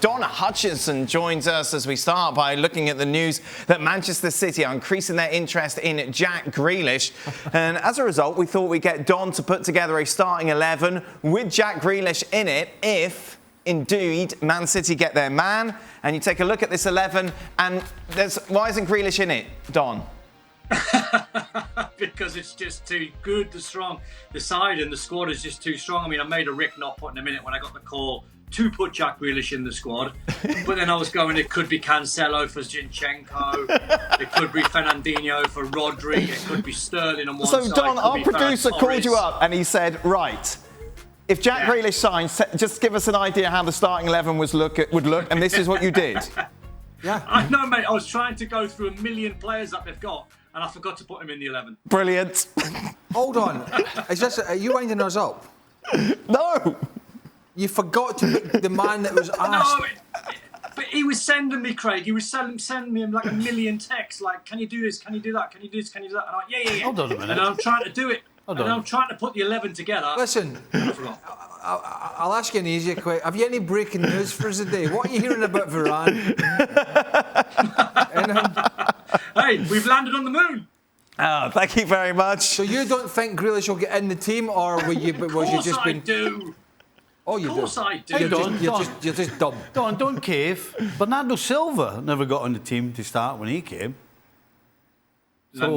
Don Hutchison joins us as we start by looking at the news that Manchester City are increasing their interest in Jack Grealish. And as a result, we thought we'd get Don to put together a starting 11 with Jack Grealish in it if, indeed, Man City get their man. And you take a look at this 11 and why isn't Grealish in it, Don? Because it's just too good, the side and the squad is just too strong. I mean, I made a Rick not putting him in it when I got the call to put Jack Grealish in the squad. But then I was going, it could be Cancelo for Zinchenko, it could be Fernandinho for Rodri, it could be Sterling on one side. So, Don, our producer called you up and he said, right, if Jack Grealish signs, just give us an idea how the starting 11 would look, and this is what you did. Yeah, I know, mate. I was trying to go through 1 million players that they've got, and I forgot to put him in the 11. Brilliant. Hold on. Are you winding us up? No. You forgot to pick the man that was asked. No, but he was sending me, Craig. He was sending me like 1 million texts, like, "Can you do this? Can you do that? Can you do this? Can you do that?" And I'm like, yeah. Hold on a minute. And I'm trying to do it. I'm trying to put the 11 together. Listen, I forgot. I'll ask you an easier question. Have you any breaking news for us today? What are you hearing about Varane? Hey, we've landed on the moon. Oh, thank you very much. So you don't think Grealish will get in the team, or was you just been? Do. Oh, you do. Of course I do. You're just dumb. Don't cave. Bernardo Silva never got on the team to start when he came. So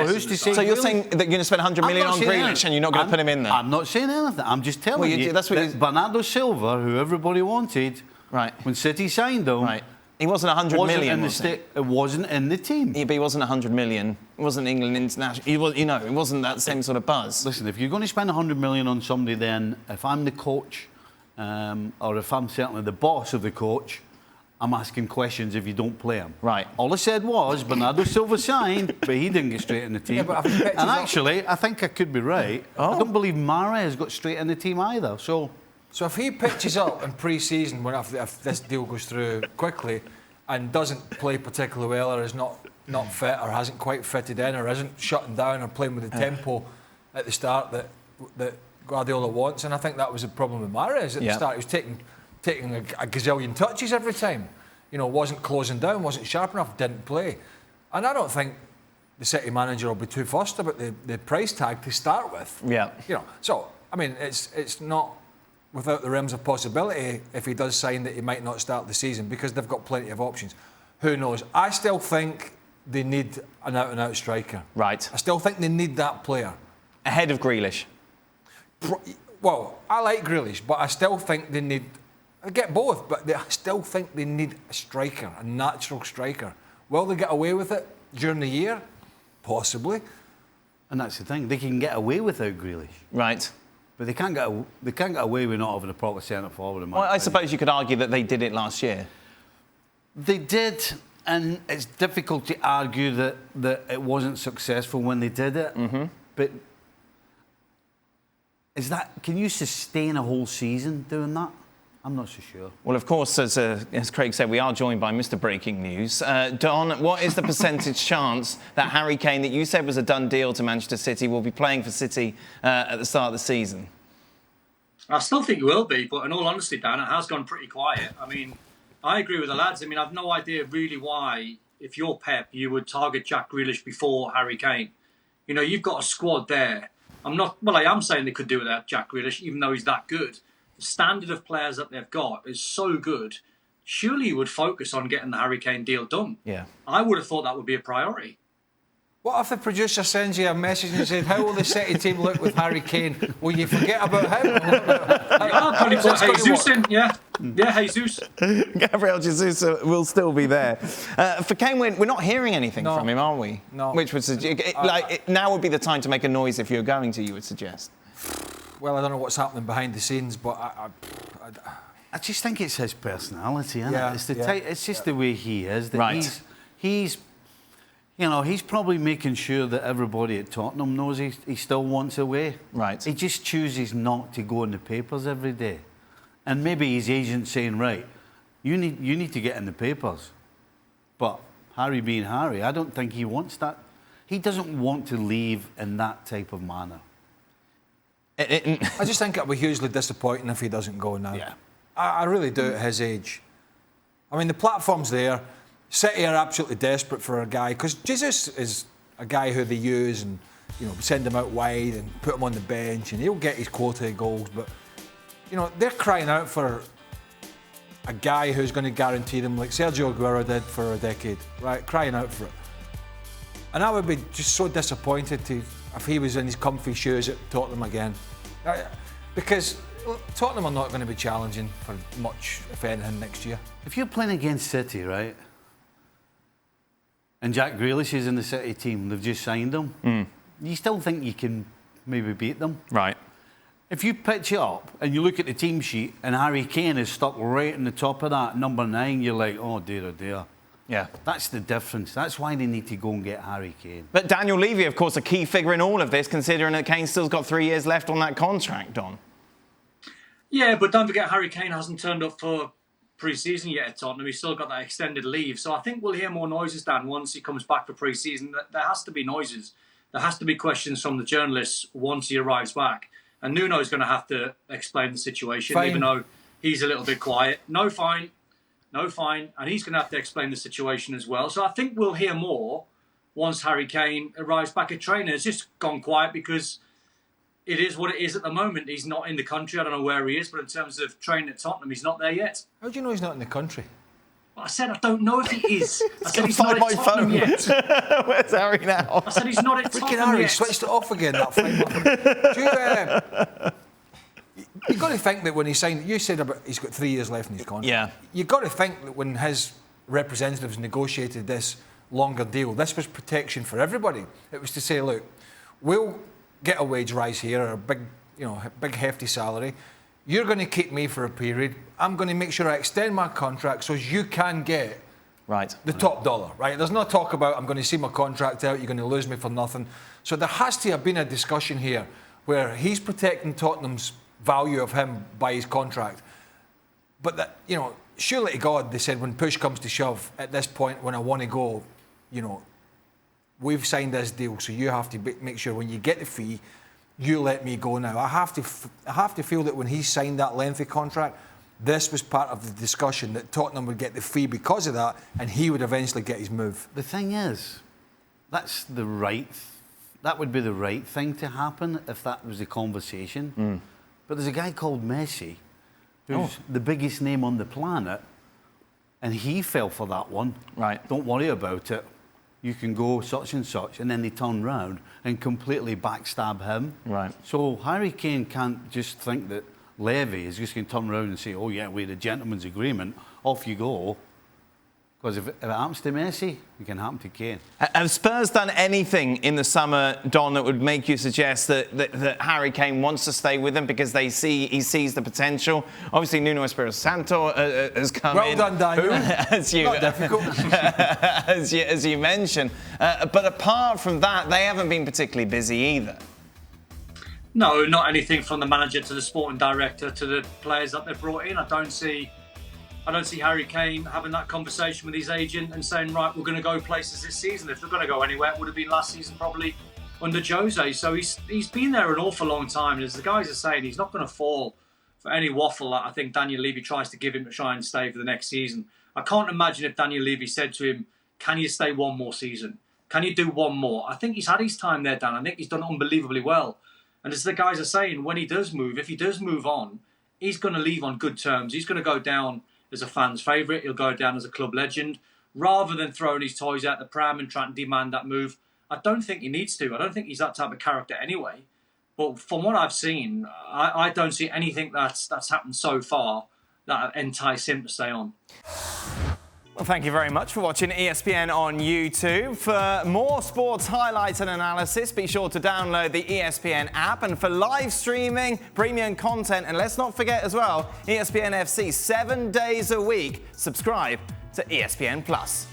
who's to say? So you're saying that you're going to spend 100 million on Grealish and you're not going to put him in there? I'm not saying anything. I'm just telling you that's what Bernardo Silva, who everybody wanted, right, when City signed him, right, he wasn't 100 million. It wasn't in the team. Yeah, but he wasn't 100 million. It wasn't England international. He was, it wasn't that same sort of buzz. Listen, if you're going to spend 100 million on somebody, then if I'm the coach, or if I'm certainly the boss of the coach, I'm asking questions if you don't play him. Right. All I said was Bernardo Silva signed, but he didn't get straight in the team. Yeah, but and actually, I think I could be right. Oh. I don't believe Mahrez got straight in the team either. So if he pitches up in pre-season, if this deal goes through quickly, and doesn't play particularly well, or is not fit, or hasn't quite fitted in, or isn't shutting down, or playing with the tempo at the start that Guardiola wants, and I think that was the problem with Mahrez at the start. He was taking a gazillion touches every time. Wasn't closing down, wasn't sharp enough, didn't play. And I don't think the City manager will be too fussed about the price tag to start with. Yeah. So, I mean, it's not without the realms of possibility if he does sign that he might not start the season, because they've got plenty of options. Who knows? I still think they need an out-and-out striker. Right. I still think they need that player. Ahead of Grealish. Well, I like Grealish, but I still think they need... I get both, but I still think they need a striker, a natural striker. Will they get away with it during the year? Possibly. And that's the thing. They can get away without Grealish. Right. But they can't get away with not having a proper centre forward. Well, I suppose you could argue that they did it last year. They did, and it's difficult to argue that it wasn't successful when they did it. Mm-hmm. But can you sustain a whole season doing that? I'm not so sure. Well, of course, as Craig said, we are joined by Mr. Breaking News. Don, what is the percentage chance that Harry Kane, that you said was a done deal to Manchester City, will be playing for City at the start of the season? I still think he will be, but in all honesty, Dan, it has gone pretty quiet. I mean, I agree with the lads. I mean, I've no idea really why, if you're Pep, you would target Jack Grealish before Harry Kane. You've got a squad there. I am saying they could do without Jack Grealish, even though he's that good. The standard of players that they've got is so good. Surely you would focus on getting the Harry Kane deal done. Yeah. I would have thought that would be a priority. What if the producer sends you a message and says, "How will the City team look with Harry Kane?" Will you forget about him? I'll probably put Jesus in, yeah. Yeah, Jesus. Gabriel Jesus will still be there. For Kane, we're not hearing anything from him, are we? No. Which would suggest, now would be the time to make a noise if you're going to, you would suggest. Well, I don't know what's happening behind the scenes, but I just think it's his personality, isn't it? It's just the way he is. That right. He's probably making sure that everybody at Tottenham knows he still wants away. Right. He just chooses not to go in the papers every day. And maybe his agent's saying, right, you need to get in the papers. But Harry being Harry, I don't think he wants that. He doesn't want to leave in that type of manner. I just think it'll be hugely disappointing if he doesn't go now. Yeah. I really do at his age. I mean, the platform's there. City are absolutely desperate for a guy because Jesus is a guy who they use and, send him out wide and put him on the bench and he'll get his quota of goals. But, they're crying out for a guy who's going to guarantee them, like Sergio Aguero did for a decade, right? Crying out for it. And I would be just so disappointed if he was in his comfy shoes at Tottenham again. Because Tottenham are not going to be challenging for much, if anything, next year. If you're playing against City, right, and Jack Grealish is in the City team, they've just signed him, you still think you can maybe beat them? Right. If you pitch it up and you look at the team sheet and Harry Kane is stuck right in the top of that, number 9, you're like, oh dear, oh dear. Yeah. That's the difference. That's why they need to go and get Harry Kane. But Daniel Levy, of course, a key figure in all of this, considering that Kane still's got 3 years left on that contract, Don. Yeah, but don't forget Harry Kane hasn't turned up for pre-season yet at Tottenham. He's still got that extended leave. So I think we'll hear more noises, Dan, once he comes back for pre-season. There has to be noises. There has to be questions from the journalists once he arrives back. And Nuno's going to have to explain the situation, Fine. even though he's a little bit quiet. No fine. And he's going to have to explain the situation as well. So I think we'll hear more once Harry Kane arrives back at training. It's just gone quiet because it is what it is at the moment. He's not in the country. I don't know where he is, but in terms of training at Tottenham, he's not there yet. How do you know he's not in the country? Well, I said I don't know if he is. I said he's Find not my at Tottenham phone. yet. Where's Harry now? I said he's not at Freaking Tottenham Harry yet. switched it off again, that fine. You've got to think that when he signed, you said about he's got 3 years left in his contract. Yeah. You've got to think that when his representatives negotiated this longer deal, this was protection for everybody. It was to say, look, we'll get a wage rise here, or a big hefty salary. You're going to keep me for a period. I'm going to make sure I extend my contract so as you can get the top dollar, right? There's no talk about I'm going to see my contract out, you're going to lose me for nothing. So there has to have been a discussion here where he's protecting Tottenham's value of him by his contract. But that, surely to God, they said when push comes to shove, at this point when I want to go, we've signed this deal, so you have to make sure when you get the fee, you let me go now. I have to feel that when he signed that lengthy contract, this was part of the discussion that Tottenham would get the fee because of that, and he would eventually get his move. The thing is, that would be the right thing to happen if that was the conversation. But there's a guy called Messi, who's the biggest name on the planet, and he fell for that one. Right. Don't worry about it. You can go such and such, and then they turn round and completely backstab him. Right. So Harry Kane can't just think that Levy is just going to turn around and say, oh yeah, we had a gentleman's agreement, off you go. Because if it happens to Messi, it can happen to Kane. Have Spurs done anything in the summer, Don, that would make you suggest that Harry Kane wants to stay with them because he sees the potential? Obviously, Nuno Espirito Santo has come in. Well done, Daniel. Not difficult. as you mentioned. But apart from that, they haven't been particularly busy either. No, not anything from the manager to the sporting director to the players that they've brought in. I don't see Harry Kane having that conversation with his agent and saying, right, we're going to go places this season. If they're going to go anywhere, it would have been last season probably under Jose. So he's been there an awful long time. And as the guys are saying, he's not going to fall for any waffle that I think Daniel Levy tries to give him to try and stay for the next season. I can't imagine if Daniel Levy said to him, can you stay one more season? Can you do one more? I think he's had his time there, Dan. I think he's done unbelievably well. And as the guys are saying, when he does move, if he does move on, he's going to leave on good terms. He's going to go down as a fan's favourite. He'll go down as a club legend. Rather than throwing his toys out the pram and trying to demand that move, I don't think he needs to. I don't think he's that type of character anyway. But from what I've seen, I don't see anything that's happened so far that entice him to stay on. Well, thank you very much for watching ESPN on YouTube. For more sports highlights and analysis, be sure to download the ESPN app. And for live streaming, premium content, and let's not forget as well, ESPN FC 7 days a week. Subscribe to ESPN Plus.